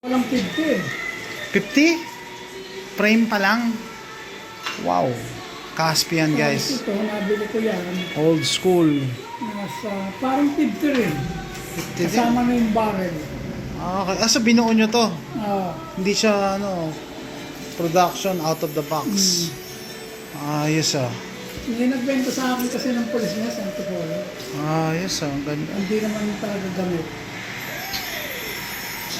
Walang 50. 50? Frame pa lang. Wow. Caspian guys. Ito, nabili ko yan. Old school. Nasa, parang 50 rin. 50 din. Kasama na yung barrel. Okay. So binuo nyo to. Ah, Hindi siya production out of the box. Ayos ah. hindi nagbenta sa akin kasi ng polis niya sa Antipolo. Ayos ah. Ang ganda. Hindi naman talaga gamit.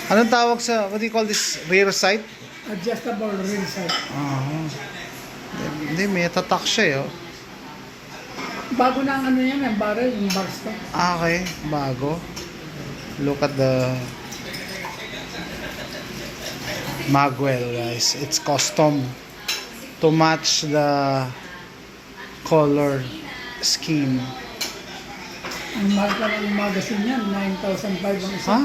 Anong tawag sa, what do you call this? Rear sight? Adjustable rim sight. Hindi, may tatak siya eh. Oh. Bago na ang ano yan, yung barrel, yung bar stock. Okay, bago. Look at the Magwell guys. It's custom to match the color scheme. Ang mahal pa ng magazine yan, 9,500 ang isa. Ha?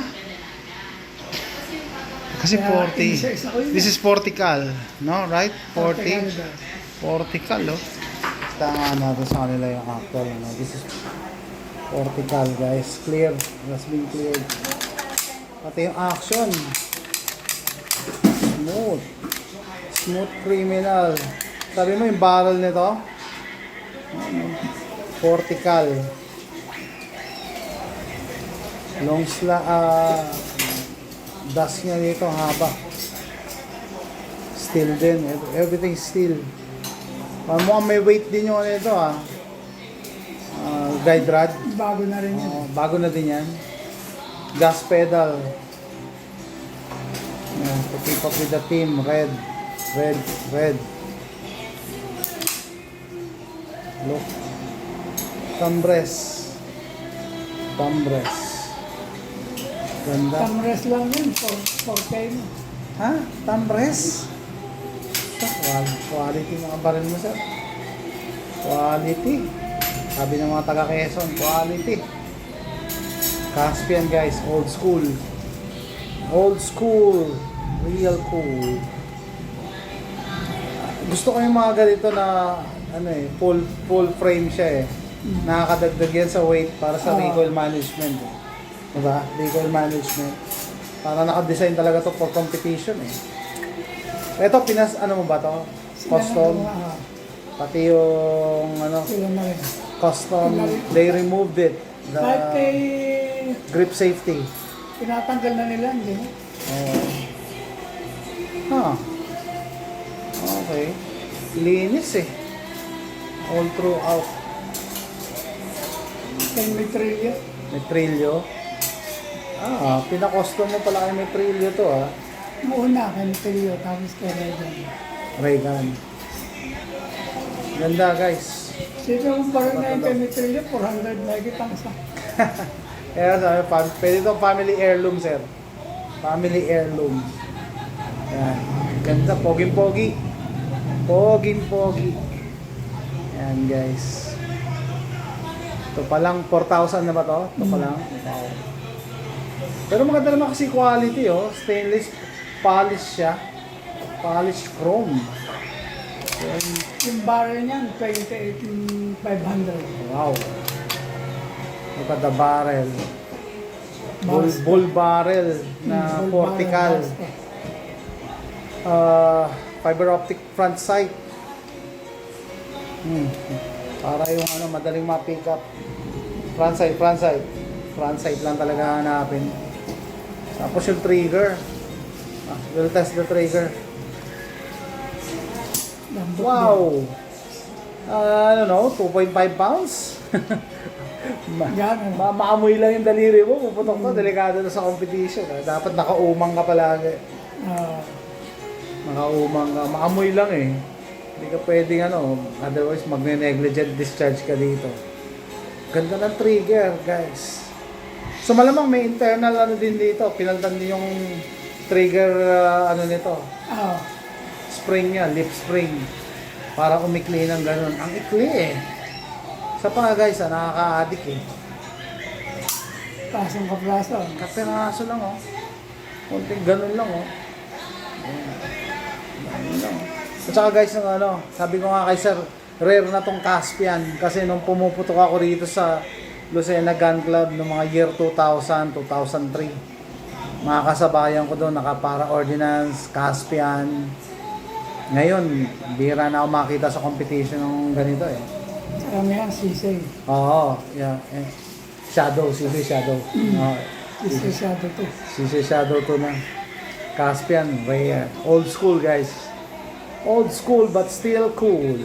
Kasi Kaya 40. isa-isa ko yun. This is Portical, no? Right? 40. Canada. Portical, oh. Tanga natin sa kanila yung actual. This is Portical, guys. Clear. Has been cleared. Pati yung action. Smooth. Smooth criminal. Sabi mo yung barrel nito? Portical. Long dust niya dito, haba. Steel din. Everything steel. Mukhang may weight din yung ano ito guide rod. Bago na rin yun. Bago na din yan. Gas pedal. To keep up with the team. Red. Red. Red. Look. Thumbres. Thumbres. Ganda. Tamres lang yun, 4K mo. Ha? Thumbres? Quality mga baril mo, sir. Quality. Sabi ng mga taga Quezon, quality. Caspian guys, old school. Old school. Real cool. Gusto ko yung mga ganito na full frame siya eh. Nakakadagdag yan sa weight para sa recoil management. Diba? Recoil management. Para naka-design talaga to for competition eh. Ito, ano mo ba to? Custom. Pati yung Sila na rin. custom, they removed it. Kahit kay Grip safety. tinatanggal na nila, hindi na. Okay. Linis eh. All throughout. Kay Metrillo. Metrillo. Pinakostom mo pala kay Metrillo to Una kay Metrillo, tapos kay Regan. Raygun. Ganda guys. Sige kung parang na yung kay Metrillo, 400 na higit ang isa. Kaya sabi, pwede itong family heirloom, sir. Family heirloom. Yan. Ganda, poging-pogi. Poging-pogi. Yan, guys. Ito pa lang, 4,000 na ba to? Ito pa lang. Wow. Pero maganda naman kasi quality, Stainless polish siya. Polish chrome. Yan. Yung barrel niyan, 28,500. Wow. Look at the barrel. Basta. Bull barrel na Bull Portical. barrel, basta. Fiber optic front sight. Para yung madaling ma-pick up. Front sight. Front sight lang talaga hanapin. Tapos yung trigger. We'll test the trigger. Lambot Wow! 2.5 pounds? Yan, Maamoy lang yung daliri mo, puputok to, delikado na sa competition. Dapat nakaumang ka palagi. Nakaumang ka, maamoy lang eh. Hindi ka pwedeng otherwise magne-negligent discharge ka dito. Ganda ng trigger, guys. So malamang may internal din dito, pinaltan din yung trigger nito. Spring niya, lip spring. Para umikli ng ganun. Ang ikli eh. Sa pa guys, nakaka-addict eh. Pasong kapraso. Kapiraso lang konting ganun lang ganun lang. At saka guys, sabi ko nga kay sir, rare na tong Caspian. Kasi nung pumuputok ako rito sa Lucena Gun Club noong mga year 2000, 2003. mga kasabayan ko doon, nakapara ordinance, Caspian. Ngayon, bira na ako makita sa competition ng ganito eh. Saka may sisay. Oo, yeah. Shadow, Sisi Shadow. Oo, Sisay shadow to. Sisi Shadow to na. Caspian, rare. Old school guys. Old school but still cool.